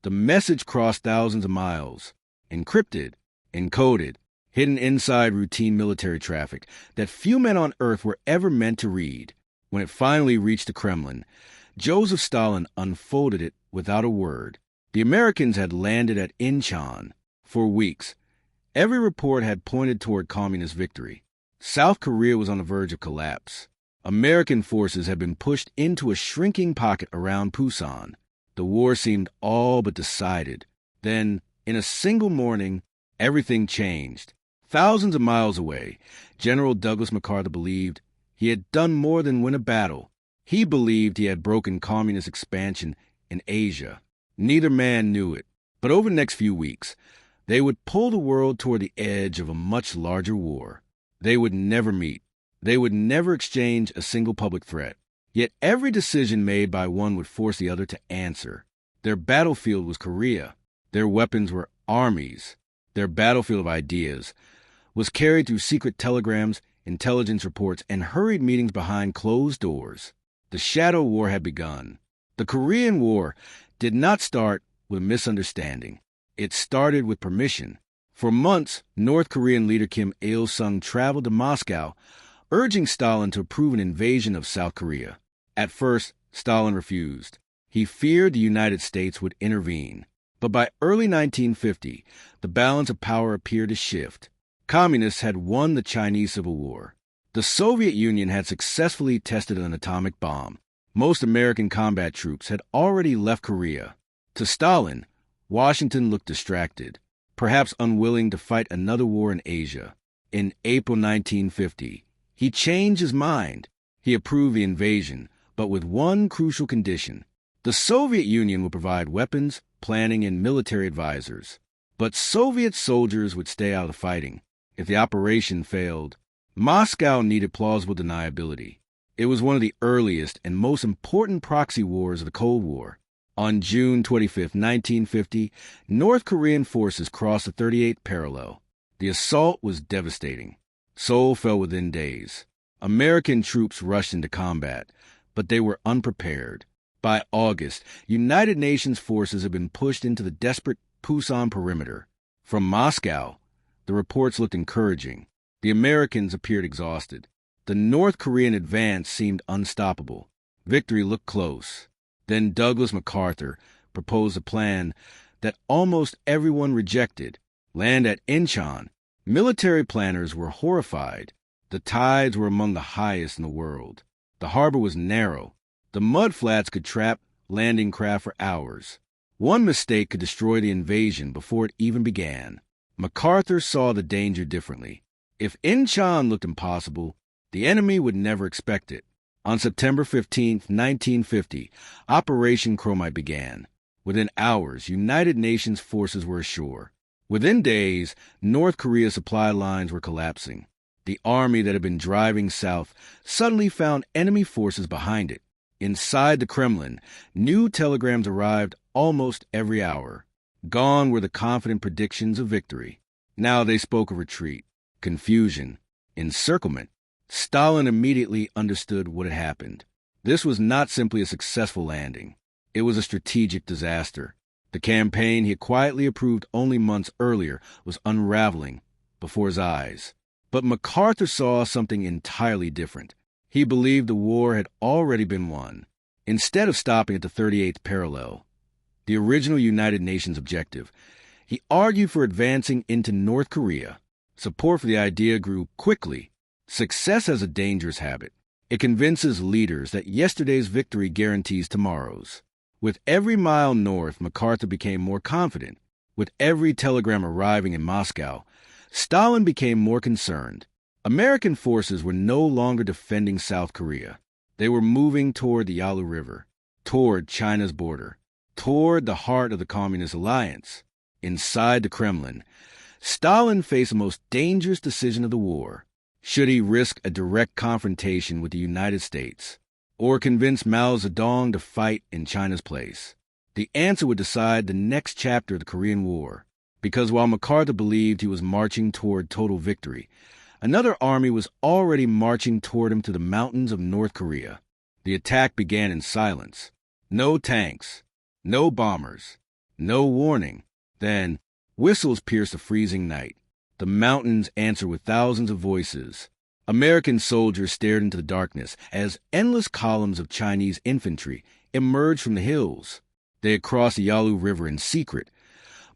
The message crossed thousands of miles, encrypted, encoded, hidden inside routine military traffic that few men on Earth were ever meant to read. When it finally reached the Kremlin, Joseph Stalin unfolded it without a word. The Americans had landed at Incheon. For weeks, every report had pointed toward communist victory. South Korea was on the verge of collapse. American forces had been pushed into a shrinking pocket around Pusan. The war seemed all but decided. Then, in a single morning, everything changed. Thousands of miles away, General Douglas MacArthur believed he had done more than win a battle. He believed he had broken communist expansion in Asia. Neither man knew it, but over the next few weeks, they would pull the world toward the edge of a much larger war. They would never meet. They would never exchange a single public threat. Yet every decision made by one would force the other to answer. Their battlefield was Korea. Their weapons were armies. Their battlefield of ideas was carried through secret telegrams, intelligence reports, and hurried meetings behind closed doors. The shadow war had begun. The Korean War did not start with a misunderstanding. It started with permission. For months, North Korean leader Kim Il-sung traveled to Moscow, urging Stalin to approve an invasion of South Korea. At first, Stalin refused. He feared the United States would intervene. But by early 1950, the balance of power appeared to shift. Communists had won the Chinese Civil War. The Soviet Union had successfully tested an atomic bomb. Most American combat troops had already left Korea. To Stalin, Washington looked distracted, perhaps unwilling to fight another war in Asia. In April 1950, he changed his mind. He approved the invasion, but with one crucial condition. The Soviet Union would provide weapons, planning, and military advisors. But Soviet soldiers would stay out of the fighting. If the operation failed, Moscow needed plausible deniability. It was one of the earliest and most important proxy wars of the Cold War. On June 25, 1950, North Korean forces crossed the 38th parallel. The assault was devastating. Seoul fell within days. American troops rushed into combat, but they were unprepared. By August, United Nations forces had been pushed into the desperate Pusan perimeter. From Moscow, the reports looked encouraging. The Americans appeared exhausted. The North Korean advance seemed unstoppable. Victory looked close. Then Douglas MacArthur proposed a plan that almost everyone rejected. Land at Incheon. Military planners were horrified. The tides were among the highest in the world. The harbor was narrow. The mudflats could trap landing craft for hours. One mistake could destroy the invasion before it even began. MacArthur saw the danger differently. If Incheon looked impossible, the enemy would never expect it. On September 15, 1950, Operation Chromite began. Within hours, United Nations forces were ashore. Within days, North Korea's supply lines were collapsing. The army that had been driving south suddenly found enemy forces behind it. Inside the Kremlin, new telegrams arrived almost every hour. Gone were the confident predictions of victory. Now they spoke of retreat, confusion, encirclement. Stalin immediately understood what had happened. This was not simply a successful landing. It was a strategic disaster. The campaign he had quietly approved only months earlier was unraveling before his eyes. But MacArthur saw something entirely different. He believed the war had already been won. Instead of stopping at the 38th parallel, the original United Nations objective, he argued for advancing into North Korea. Support for the idea grew quickly. Success has a dangerous habit. It convinces leaders that yesterday's victory guarantees tomorrow's. With every mile north, MacArthur became more confident. With every telegram arriving in Moscow, Stalin became more concerned. American forces were no longer defending South Korea. They were moving toward the Yalu River, toward China's border, toward the heart of the Communist alliance. Inside the Kremlin, Stalin faced the most dangerous decision of the war. Should he risk a direct confrontation with the United States, or convince Mao Zedong to fight in China's place? The answer would decide the next chapter of the Korean War. Because while MacArthur believed he was marching toward total victory, another army was already marching toward him to the mountains of North Korea. The attack began in silence. No tanks, no bombers, No warning. Then, whistles pierce the freezing night. The mountains answer with thousands of voices. American soldiers stared into the darkness as endless columns of Chinese infantry emerged from the hills. They had crossed the Yalu River in secret,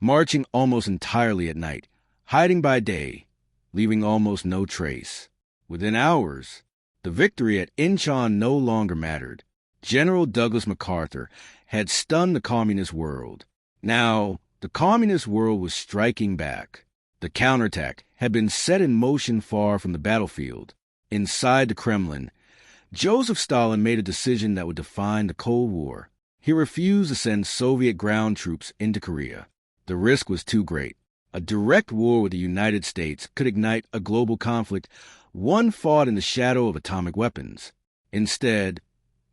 marching almost entirely at night, hiding by day, leaving almost no trace. Within hours, the victory at Incheon no longer mattered. General Douglas MacArthur had stunned the communist world. Now, the communist world was striking back. The counterattack had been set in motion far from the battlefield. Inside the Kremlin, Joseph Stalin made a decision that would define the Cold War. He refused to send Soviet ground troops into Korea. The risk was too great. A direct war with the United States could ignite a global conflict, one fought in the shadow of atomic weapons. Instead,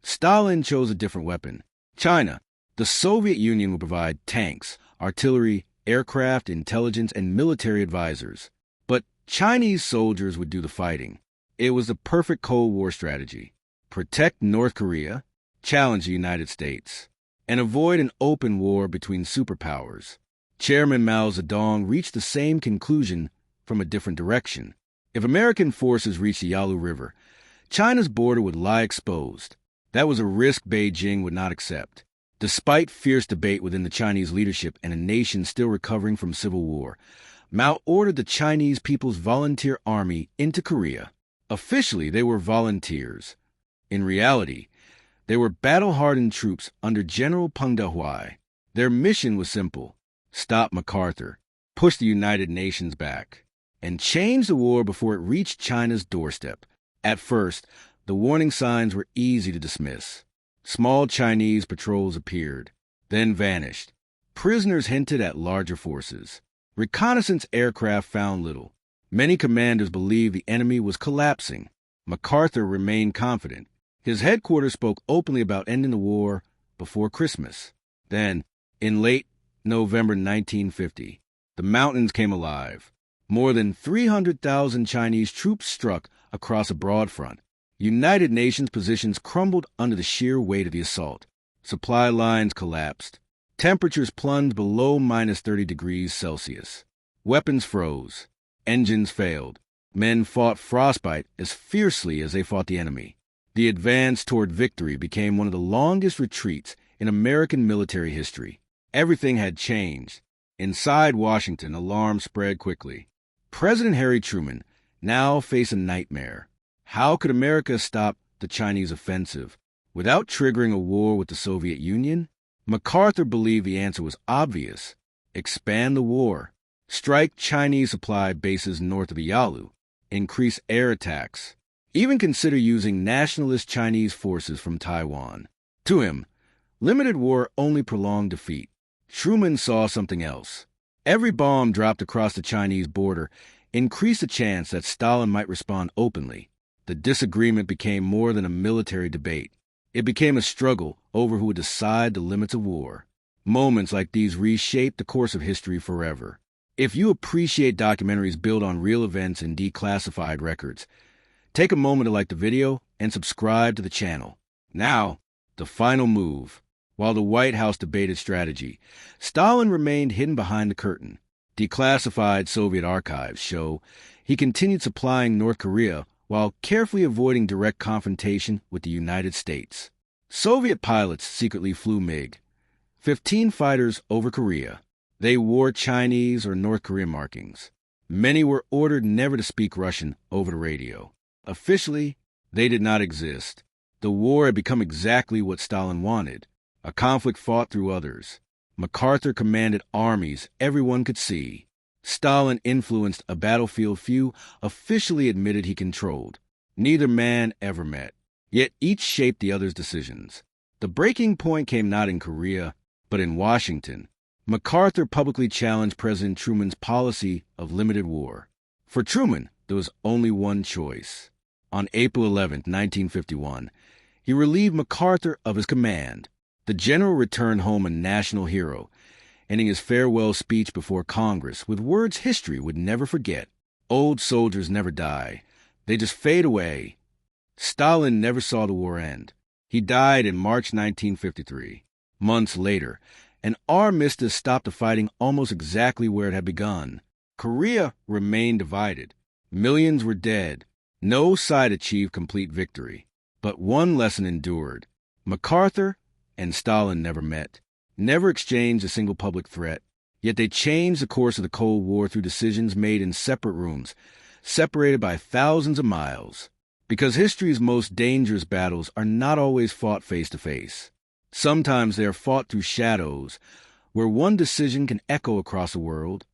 Stalin chose a different weapon. China. The Soviet Union would provide tanks, artillery, aircraft, intelligence, and military advisors. But Chinese soldiers would do the fighting. It was the perfect Cold War strategy. Protect North Korea, challenge the United States, and avoid an open war between superpowers. Chairman Mao Zedong reached the same conclusion from a different direction. If American forces reached the Yalu River, China's border would lie exposed. That was a risk Beijing would not accept. Despite fierce debate within the Chinese leadership and a nation still recovering from civil war, Mao ordered the Chinese People's Volunteer Army into Korea. Officially, they were volunteers. In reality, they were battle-hardened troops under General WWII. Their mission was simple: stop MacArthur, push the United Nations back, and change the war before it reached China's doorstep. At first, the warning signs were easy to dismiss. Small Chinese patrols appeared, then vanished. Prisoners hinted at larger forces. Reconnaissance aircraft found little. Many commanders believed the enemy was collapsing. MacArthur remained confident. His headquarters spoke openly about ending the war before Christmas. Then, in late November 1950, the mountains came alive. More than 300,000 Chinese troops struck across a broad front. United Nations positions crumbled under the sheer weight of the assault. Supply lines collapsed. Temperatures plunged below minus 30 degrees Celsius. Weapons froze. Engines failed. Men fought frostbite as fiercely as they fought the enemy. The advance toward victory became one of the longest retreats in American military history. Everything had changed. Inside Washington, alarm spread quickly. President Harry Truman now faced a nightmare. How could America stop the Chinese offensive without triggering a war with the Soviet Union? MacArthur believed the answer was obvious. Expand the war. Strike Chinese supply bases north of the Yalu. Increase air attacks. Even consider using nationalist Chinese forces from Taiwan. To him, limited war only prolonged defeat. Truman saw something else. Every bomb dropped across the Chinese border increased the chance that Stalin might respond openly. The disagreement became more than a military debate. It became a struggle over who would decide the limits of war. Moments like these reshaped the course of history forever. If you appreciate documentaries built on real events and declassified records, take a moment to like the video and subscribe to the channel. Now, the final move. While the White House debated strategy, Stalin remained hidden behind the curtain. Declassified Soviet archives show he continued supplying North Korea while carefully avoiding direct confrontation with the United States. Soviet pilots secretly flew MiG-15 fighters over Korea. They wore Chinese or North Korean markings. Many were ordered never to speak Russian over the radio. Officially, they did not exist. The war had become exactly what Stalin wanted, a conflict fought through others. MacArthur commanded armies everyone could see. Stalin influenced a battlefield few officially admitted he controlled. Neither man ever met, yet each shaped the other's decisions. The breaking point came not in Korea, but in Washington. MacArthur publicly challenged President Truman's policy of limited war. For Truman, there was only one choice. On April 11, 1951, he relieved MacArthur of his command. The general returned home a national hero, ending his farewell speech before Congress with words history would never forget. Old soldiers never die. They just fade away. Stalin never saw the war end. He died in March 1953. Months later, An armistice stopped the fighting almost exactly where it had begun. Korea remained divided. Millions were dead. No side achieved complete victory. But one lesson endured. MacArthur and Stalin never met, never exchanged a single public threat. Yet they changed the course of the Cold War through decisions made in separate rooms, separated by thousands of miles. Because history's most dangerous battles are not always fought face to face. Sometimes they are fought through shadows, where one decision can echo across the world,